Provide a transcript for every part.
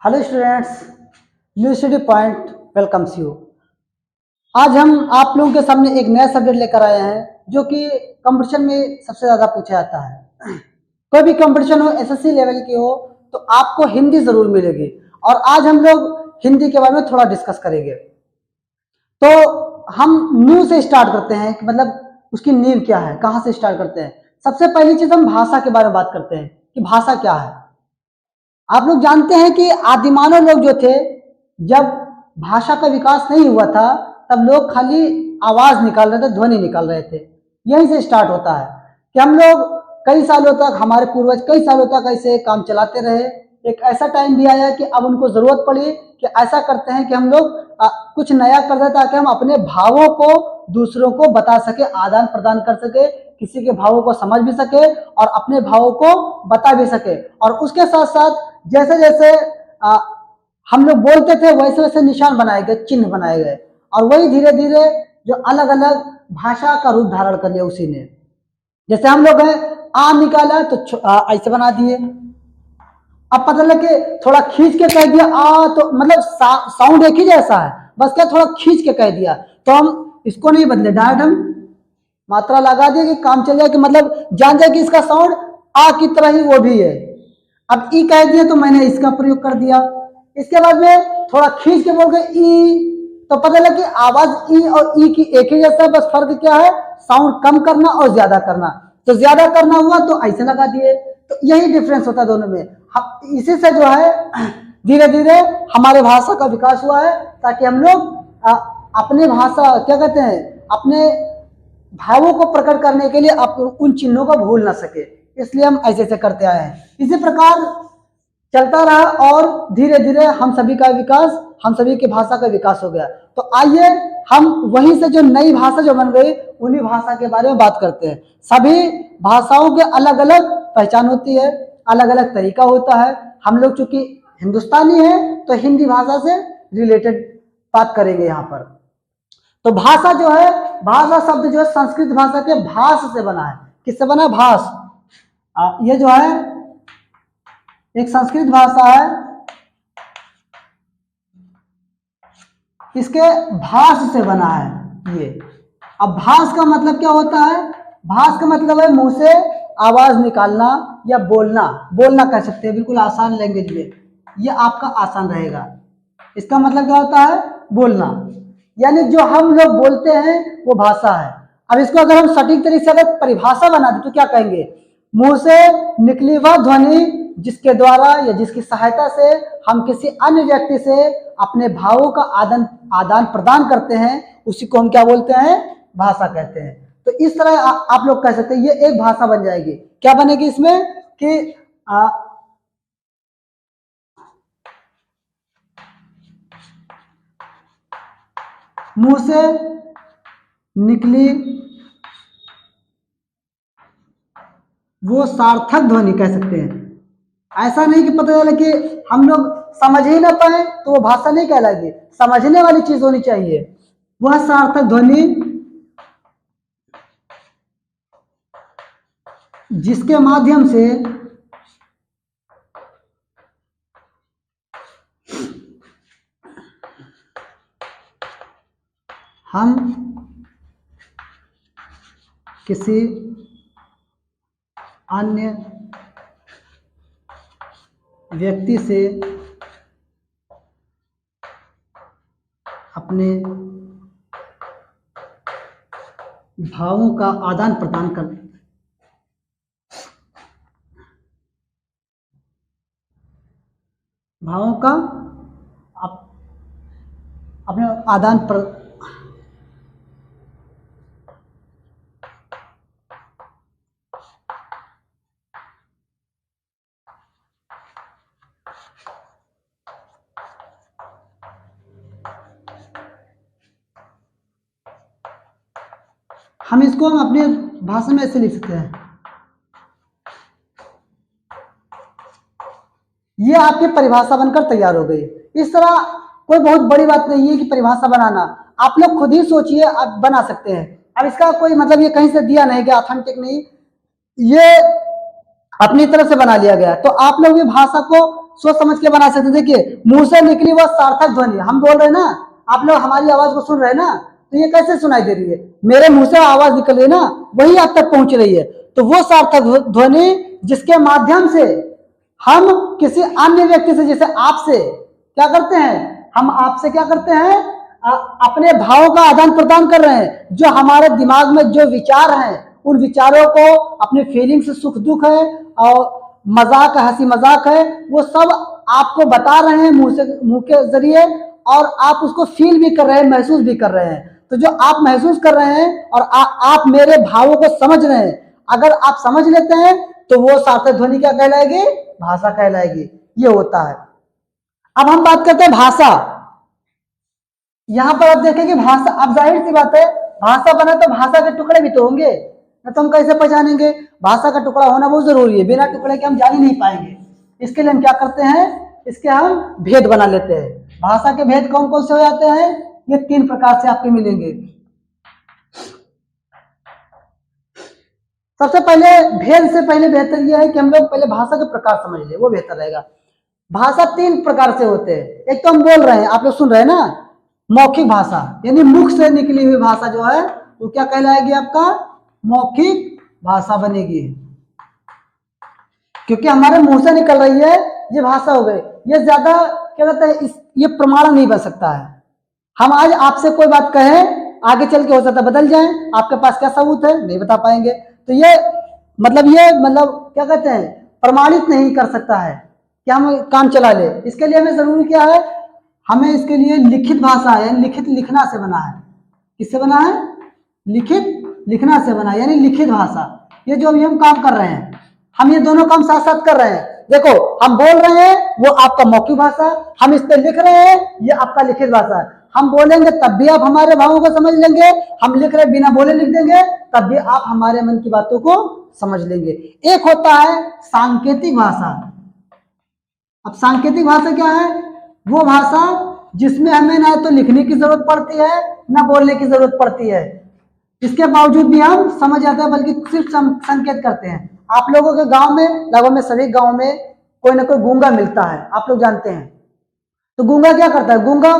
Hello students, new study point welcomes you. आज हम आप लोगों के सामने एक नया सब्जेक्ट लेकर आए हैं जो कि कंपटीशन में सबसे ज़्यादा पूछा जाता है। कोई भी कंपटीशन हो, एसएससी लेवल की हो, तो आपको हिंदी ज़रूर मिलेगी। और आज हम लोग हिंदी के बारे में थोड़ा डिस्कस करेंगे। तो हम न्यू से स्टार्ट करते हैं कि मतलब उसकी नींव क्या है, कहाँ से स्टार्ट करते हैं। सबसे पहली चीज़ हम भाषा के बारे में बात करते हैं कि भाषा क्या है। आप लोग जानते हैं कि आदिमानव लोग जो थे, जब भाषा का विकास नहीं हुआ था तब लोग खाली आवाज निकाल रहे थे, ध्वनि निकाल रहे थे। यहीं से स्टार्ट होता है कि हम लोग कई सालों तक, हमारे पूर्वज कई सालों तक ऐसे काम चलाते रहे। एक ऐसा टाइम भी आया कि अब उनको जरूरत पड़ी कि ऐसा करते हैं कि हम लोग कुछ नया कर दें ताकि हम अपने भावों को दूसरों को बता सके, आदान प्रदान कर सके, किसी के भावों को समझ भी सके और अपने भावों को बता भी सके। और उसके साथ साथ जैसे जैसे हम लोग बोलते थे वैसे वैसे निशान बनाए गए, चिन्ह बनाए गए, और वही धीरे धीरे जो अलग अलग भाषा का रूप धारण कर लिया उसी ने। जैसे हम लोग हैं, आ निकाला तो ऐसे बना दिए। अब पता लगे थोड़ा खींच के कह दिया आ, तो मतलब साउंड एक ही जैसा है, बस क्या थोड़ा खींच के कह दिया, तो हम इसको नहीं बदले, डायरेक्ट हम मात्रा लगा दिए कि काम चल जाए, कि मतलब जान जाए कि इसका साउंड आ की तरह ही वो भी है। अब ई कह दिया तो मैंने इसका प्रयोग कर दिया। इसके बाद में थोड़ा खींच के बोल गए ई, तो पता लगा कि आवाज ई और ई की एक ही जैसा, बस फर्क क्या है, साउंड कम करना और ज्यादा करना। तो ज्यादा करना हुआ तो ऐसे लगा दिए। तो यही डिफरेंस होता है दोनों में। इसी से जो है धीरे धीरे हमारे भाषा का विकास हुआ है, ताकि हम लोग अपने भाषा क्या कहते हैं, अपने भावों को प्रकट करने के लिए उन चिन्हों को भूल ना सके, इसलिए हम ऐसे ऐसे करते आए हैं। इसी प्रकार चलता रहा और धीरे धीरे हम सभी का विकास, हम सभी की भाषा का विकास हो गया। तो आइए हम वहीं से जो नई भाषा जो बन गई उन्हीं भाषा के बारे में बात करते हैं। सभी भाषाओं के अलग अलग पहचान होती है, अलग अलग तरीका होता है। हम लोग चूंकि हिंदुस्तानी है तो हिंदी भाषा से रिलेटेड बात करेंगे यहाँ पर। तो भाषा जो है, भाषा शब्द जो है संस्कृत भाषा के भाष से बना है। किससे बना है? भाष। ये जो है एक संस्कृत भाषा है, इसके भाष से बना है ये। अब भाष का मतलब क्या होता है? भाष का मतलब है मुंह से आवाज निकालना या बोलना, बोलना कह सकते हैं, बिल्कुल आसान लैंग्वेज में ये आपका आसान रहेगा। इसका मतलब क्या होता है? बोलना, यानी जो हम लोग बोलते हैं वो भाषा है। अब इसको अगर हम सटीक तरीके से अगर परिभाषा बना दें तो क्या कहेंगे? मुंह से निकली वह ध्वनि जिसके द्वारा या जिसकी सहायता से हम किसी अन्य व्यक्ति से अपने भावों का आदान प्रदान करते हैं, उसी को हम क्या बोलते हैं? भाषा कहते हैं। तो इस तरह आप लोग कह सकते हैं ये एक भाषा बन जाएगी। क्या बनेगी इसमें कि मुंह से निकली वो सार्थक ध्वनि कह सकते हैं। ऐसा नहीं कि पता चला कि हम लोग समझ ही ना पाए तो वो भाषा नहीं कहलाएगी, समझने वाली चीज होनी चाहिए। वह सार्थक ध्वनि जिसके माध्यम से हम किसी अन्य व्यक्ति से अपने भावों का आदान प्रदान कर भावों का अपने आदान हम इसको हम अपने भाषा में ऐसे लिख सकते हैं। ये आपकी परिभाषा बनकर तैयार हो गई। इस तरह कोई बहुत बड़ी बात नहीं है कि परिभाषा बनाना, आप लोग खुद ही सोचिए, आप बना सकते हैं। अब इसका कोई मतलब ये कहीं से दिया नहीं कि ऑथेंटिक नहीं, ये अपनी तरफ से बना लिया गया। तो आप लोग ये भाषा को सोच समझ के बना सकते हैं। देखिए मुंह से निकली वह सार्थक ध्वनि, हम बोल रहे हैं ना, आप लोग हमारी आवाज को सुन रहे हैं ना, तो ये कैसे सुनाई दे रही है, मेरे मुंह से आवाज निकल रही है ना, वही आप तक पहुंच रही है। तो वो सार्थक ध्वनि जिसके माध्यम से हम किसी अन्य व्यक्ति से, जैसे आपसे क्या करते हैं, हम आपसे क्या करते हैं, अपने भावों का आदान प्रदान कर रहे हैं, जो हमारे दिमाग में जो विचार हैं उन विचारों को, अपने फीलिंग्स, सुख दुख है और मजाक, हंसी मजाक है, वो सब आपको बता रहे हैं मुंह के जरिए, और आप उसको फील भी कर रहे हैं, महसूस भी कर रहे हैं। तो जो आप महसूस कर रहे हैं और आप मेरे भावों को समझ रहे हैं, अगर आप समझ लेते हैं तो वो सार्थक ध्वनि क्या कहलाएगी, भाषा कहलाएगी। ये होता है। अब हम बात करते हैं भाषा। यहां पर आप देखेंगे भाषा, अब जाहिर सी बात है, भाषा बना तो भाषा के टुकड़े भी तो होंगे, न तो हम कैसे पहचानेंगे, भाषा का टुकड़ा होना बहुत जरूरी है, बिना टुकड़े के हम जान ही नहीं पाएंगे। इसके लिए हम क्या करते हैं, इसके हम भेद बना लेते हैं। भाषा के भेद कौन कौन से हो जाते हैं, ये 3 प्रकार से आपके मिलेंगे। सबसे पहले भेद से पहले बेहतर यह है कि हम लोग पहले भाषा के प्रकार समझ ले, वो बेहतर रहेगा। भाषा 3 प्रकार से होते हैं। एक तो हम बोल रहे हैं, आप लोग सुन रहे हैं ना, मौखिक भाषा, यानी मुख से निकली हुई भाषा जो है वो क्या कहलाएगी, आपका मौखिक भाषा बनेगी, क्योंकि हमारे मुंह से निकल रही है, ये भाषा हो गई। ये ज्यादा क्या कहते हैं, ये प्रमाण नहीं बन सकता है। हम आज आपसे कोई बात कहें, आगे चल के हो सकता है बदल जाए, आपके पास क्या सबूत है, नहीं बता पाएंगे। तो ये मतलब क्या कहते हैं, प्रमाणित नहीं कर सकता है कि हम काम चला ले। इसके लिए हमें जरूरी क्या है, हमें इसके लिए लिखित भाषा है, लिखित लिखना से बना है। किससे बना है, लिखित लिखना से बना है, यानी लिखित भाषा। ये जो अभी हम काम कर रहे हैं, हम ये दोनों काम साथ साथ कर रहे हैं। देखो हम बोल रहे हैं, वो आपका मौखिक भाषा, हम इस पे लिख रहे हैं, ये आपका लिखित भाषा है। हम बोलेंगे तब भी आप हमारे भावों को समझ लेंगे, हम लिख रहे बिना बोले लिख देंगे तब भी आप हमारे मन की बातों को समझ लेंगे। एक होता है सांकेतिक भाषा। अब सांकेतिक भाषा क्या है, वो भाषा जिसमें हमें ना तो लिखने की जरूरत पड़ती है ना बोलने की जरूरत पड़ती है, इसके बावजूद भी हम समझ जाते हैं, बल्कि सिर्फ संकेत करते हैं। आप लोगों के गांव में, लगभग में सभी गांव में कोई ना कोई गूंगा मिलता है, आप लोग जानते हैं। तो गूंगा क्या करता है, गूंगा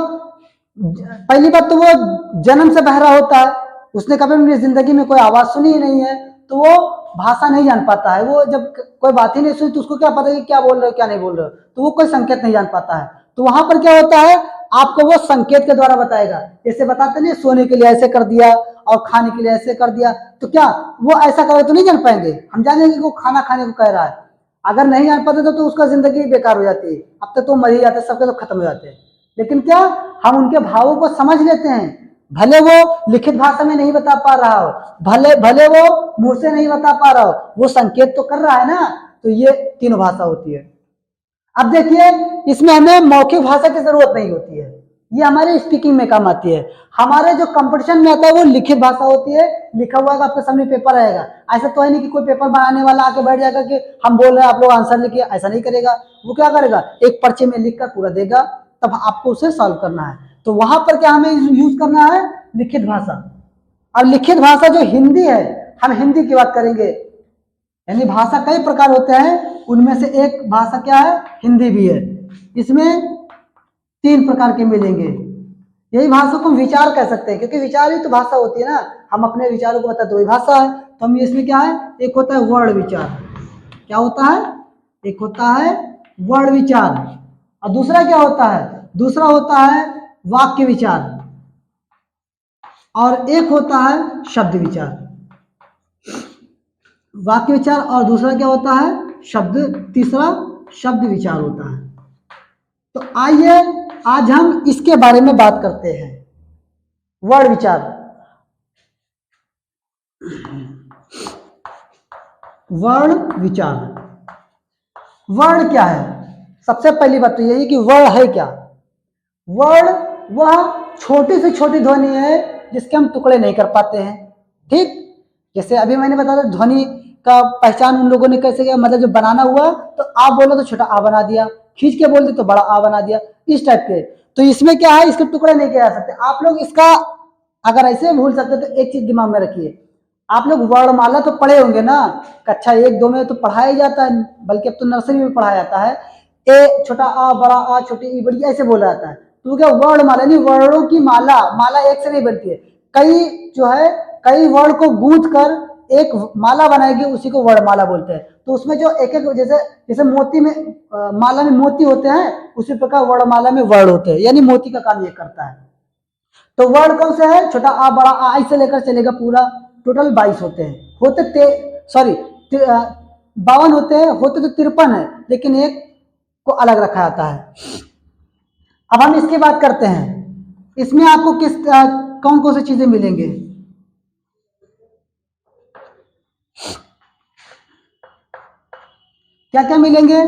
पहली बात तो वो जन्म से बहरा होता है, उसने कभी अपनी जिंदगी में कोई आवाज सुनी ही नहीं है, तो वो भाषा नहीं जान पाता है। वो जब कोई बात ही नहीं सुनी तो उसको क्या पता है कि क्या बोल रहे हो क्या नहीं बोल रहे हो, तो वो कोई संकेत नहीं जान पाता है। तो वहां पर क्या होता है, आपको वो संकेत के द्वारा बताएगा। जैसे बताते नहीं, सोने के लिए ऐसे कर दिया और खाने के लिए ऐसे कर दिया, तो क्या वो ऐसा करे तो नहीं जान पाएंगे, हम जानेंगे कि वो खाना खाने को कह रहा है। अगर नहीं जान पाते तो उसका जिंदगी बेकार हो जाती है, अब तक तो मर ही जाते, सबके तो खत्म हो जाते हैं। लेकिन क्या हम उनके भावों को समझ लेते हैं, भले वो लिखित भाषा में नहीं बता पा रहा हो, भले वो मुंह से नहीं बता पा रहा हो, वो संकेत तो कर रहा है ना। तो ये 3 भाषा होती है। अब देखिए, इसमें हमें मौखिक भाषा की जरूरत नहीं होती है, ये हमारे स्पीकिंग में काम आती है। हमारे जो कंपटीशन में आता है वो लिखित भाषा होती है, लिखा हुआ आपके सामने पेपर आएगा। ऐसा तो है नहीं कि कोई पेपर बनाने वाला आके बैठ जाएगा कि हम बोल रहे हैं आप लोग आंसर लिखिए, ऐसा नहीं करेगा। वो क्या करेगा, एक पर्चे में लिख कर पूरा देगा, तब आपको उसे सॉल्व करना है। तो वहां पर क्या हमें यूज करना है, लिखित भाषा। अब लिखित भाषा जो हिंदी है, हम हिंदी की बात करेंगे, यानी भाषा कई प्रकार होते हैं, उनमें से एक भाषा क्या है, हिंदी भी है। इसमें 3 प्रकार के मिलेंगे। यही भाषा को हम विचार कह सकते हैं, क्योंकि विचार ही तो भाषा होती है ना, हम अपने विचारों को बताते तो वही भाषा है। तो हम इसमें क्या है, एक होता है वर्ण विचार, क्या होता है, एक होता है वर्ण विचार, और दूसरा क्या होता है, दूसरा होता है वाक्य विचार, और एक होता है शब्द विचार। वाक्य विचार और दूसरा क्या होता है, शब्द, तीसरा शब्द विचार होता है। तो आइए आज हम इसके बारे में बात करते हैं, वर्ण विचार। वर्ण विचार, वर्ण क्या है, सबसे पहली बात तो यही कि वर्ण है क्या। वर्ण वह छोटी से छोटी ध्वनि है जिसके हम टुकड़े नहीं कर पाते हैं। ठीक, जैसे अभी मैंने बताया ध्वनि का पहचान उन लोगों ने कैसे किया, मतलब जब बनाना हुआ तो आप बोलो तो छोटा आ बना दिया, खींच के बोलते तो बड़ा आ बना दिया, इस टाइप के। तो इसमें क्या है, इसके टुकड़े नहीं किए जा सकते। आप लोग इसका अगर ऐसे भूल सकते तो एक चीज दिमाग में रखिए, आप लोग वर्णमाला तो पढ़े होंगे ना, कक्षा 1-2 में तो पढ़ाया जाता है, बल्कि अब तो नर्सरी में पढ़ाया जाता है ए छोटा आ बड़ा आ छोटी ई बड़ी, ऐसे बोला जाता है। तो क्या वर्ण माला यानी वर्णों की माला, माला एक से नहीं बनती है, कई जो है कई वर्ण को गूंथ कर एक माला बनाएगी, उसी को वर्णमाला बोलते हैं। तो उसमें जो एक एक जैसे जैसे मोती में माला में मोती होते हैं, उसी प्रकार वर्णमाला में वर्ण होते हैं, यानी मोती का काम ये करता है। तो वर्ण कौन सा है, छोटा आ बड़ा आ से लेकर चलेगा पूरा, टोटल 22 होते हैं। होते सॉरी 52 होते हैं, होते तो 53 है, लेकिन एक को अलग रखा जाता है। अब हम इसकी बात करते हैं, इसमें आपको किस कौन कौन सी चीजें मिलेंगे। क्या क्या मिलेंगे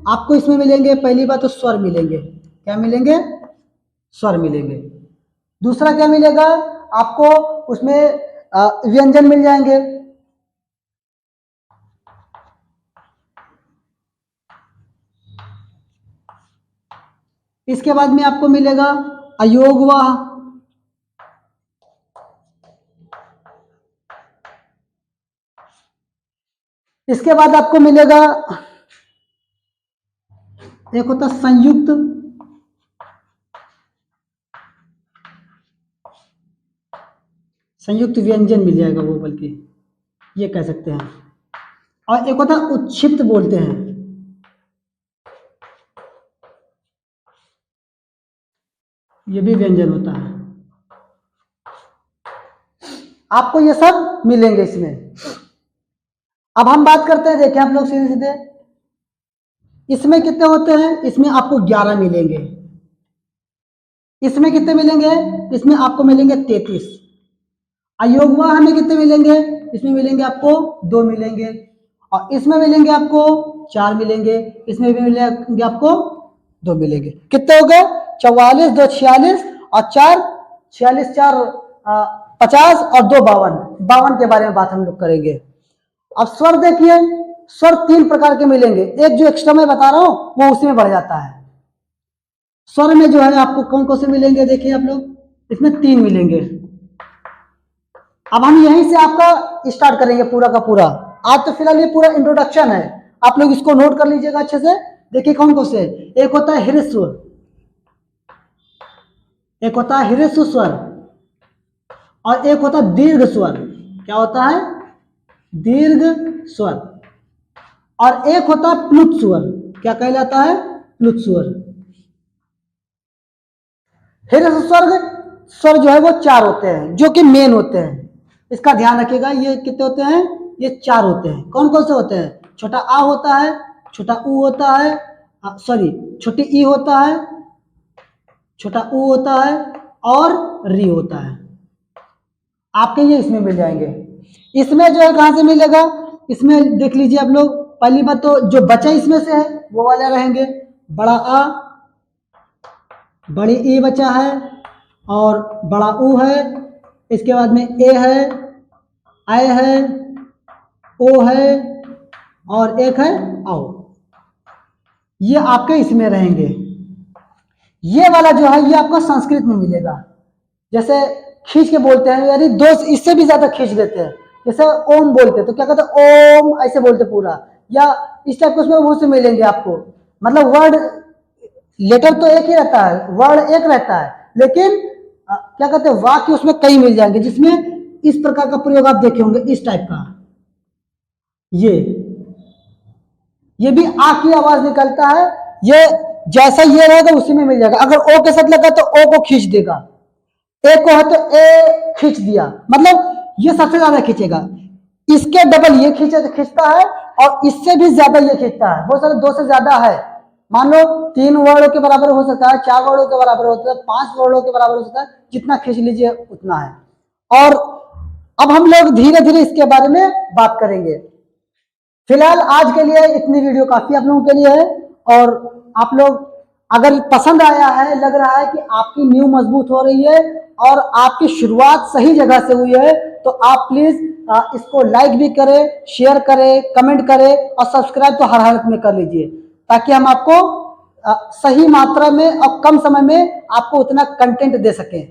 आपको इसमें मिलेंगे, पहली बात तो स्वर मिलेंगे। क्या मिलेंगे, स्वर मिलेंगे। दूसरा क्या मिलेगा आपको, उसमें व्यंजन मिल जाएंगे। इसके बाद में आपको मिलेगा अयोगवाह, इसके बाद आपको मिलेगा एक होता संयुक्त, संयुक्त व्यंजन मिल जाएगा वो, बल्कि ये कह सकते हैं। और एक होता उच्छिष्ट बोलते हैं, ये भी व्यंजन होता है। आपको ये सब मिलेंगे इसमें। अब हम बात करते हैं, देखें आप लोग सीधे सीधे, इसमें कितने होते हैं, इसमें आपको 11 मिलेंगे। इसमें कितने मिलेंगे, इसमें आपको मिलेंगे 33। अयोगवा हमें कितने मिलेंगे, इसमें मिलेंगे आपको 2 मिलेंगे, और इसमें मिलेंगे आपको 4 मिलेंगे, इसमें भी मिलेंगे आपको 2 मिलेंगे। कितने हो गए, 44, 2 46 और 4 46, 4 50 और 2 52। 52 के बारे में बात हम लोग करेंगे। अब स्वर देखिए, स्वर 3 प्रकार के मिलेंगे, एक जो एक्स्ट्रा मैं बता रहा हूं वो उसी में बढ़ जाता है। स्वर में जो है आपको कौन कौन से मिलेंगे, देखिए आप लोग, इसमें 3 मिलेंगे। अब हम यहीं से आपका स्टार्ट करेंगे पूरा का पूरा। आज तो फिलहाल ये पूरा इंट्रोडक्शन है, आप लोग इसको नोट कर लीजिएगा अच्छे से। देखिए कौन कौन से, एक होता है ह्रस्व, एक होता है ह्रस्व स्वर, और एक होता है दीर्घ स्वर। क्या होता है, दीर्घ स्वर। और एक होता है प्लुत स्वर। क्या कहलाता है, प्लुत स्वर। ह्रस्व स्वर स्वर जो है वो 4 होते हैं, जो कि मेन होते हैं, इसका ध्यान रखिएगा। ये कितने होते हैं, ये 4 होते हैं। कौन कौन से होते हैं, छोटा आ होता है, छोटा ऊ होता है, सॉरी छोटी ई होता है, छोटा ऊ होता है, और री होता है। आपके ये इसमें मिल जाएंगे। इसमें जो है कहां से मिलेगा, इसमें देख लीजिए आप लोग। पहली बात तो जो बचा इसमें से है वो वाले रहेंगे, बड़ा आ, बड़ी ई बचा है, और बड़ा ऊ है, इसके बाद में ए है, आई है, ओ है, और एक है आओ। ये आपके इसमें रहेंगे। ये वाला जो है ये आपको संस्कृत में मिलेगा। जैसे खींच के बोलते हैं, यानी 2 इससे भी ज्यादा खींच देते हैं। जैसे ओम बोलते हैं तो क्या कहते हैं, ओम ऐसे बोलते पूरा, या इस टाइप के उसमें वो से मिलेंगे आपको। मतलब वर्ड लेटर तो एक ही रहता है, वर्ड एक रहता है, लेकिन क्या कहते हैं वाक्य उसमें कई मिल जाएंगे, जिसमें इस प्रकार का प्रयोग आप देखे होंगे, इस टाइप का। ये भी आ की आवाज निकलता है, ये जैसा ये रहेगा उसी में मिल जाएगा। अगर ओ के साथ लगा तो ओ को खींच देगा, ए को है तो ए खींच दिया, मतलब ये सबसे ज्यादा खींचेगा। इसके डबल ये खींचता है, और इससे भी ज्यादा ये खींचता है। बहुत सारे 2 से ज्यादा है, मान लो 3 वर्डों के बराबर हो सकता है, 4 वर्डों के बराबर होता है, 5 वर्डों के बराबर हो सकता है, जितना खींच लीजिए उतना है। और अब हम लोग धीरे धीरे इसके बारे में बात करेंगे। फिलहाल आज के लिए इतनी वीडियो काफी आप लोगों के लिए है। और आप लोग अगर पसंद आया है, लग रहा है कि आपकी नींव मजबूत हो रही है और आपकी शुरुआत सही जगह से हुई है, तो आप प्लीज इसको लाइक भी करें, शेयर करें, कमेंट करें, और सब्सक्राइब तो हर हालत में कर लीजिए, ताकि हम आपको सही मात्रा में और कम समय में आपको उतना कंटेंट दे सकें।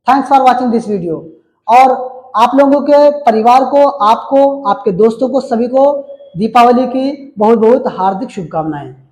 Thanks for watching this video. और आप लोगों के परिवार को, आपको, आपके दोस्तों को, सभी को दीपावली की बहुत बहुत हार्दिक शुभकामनाएं।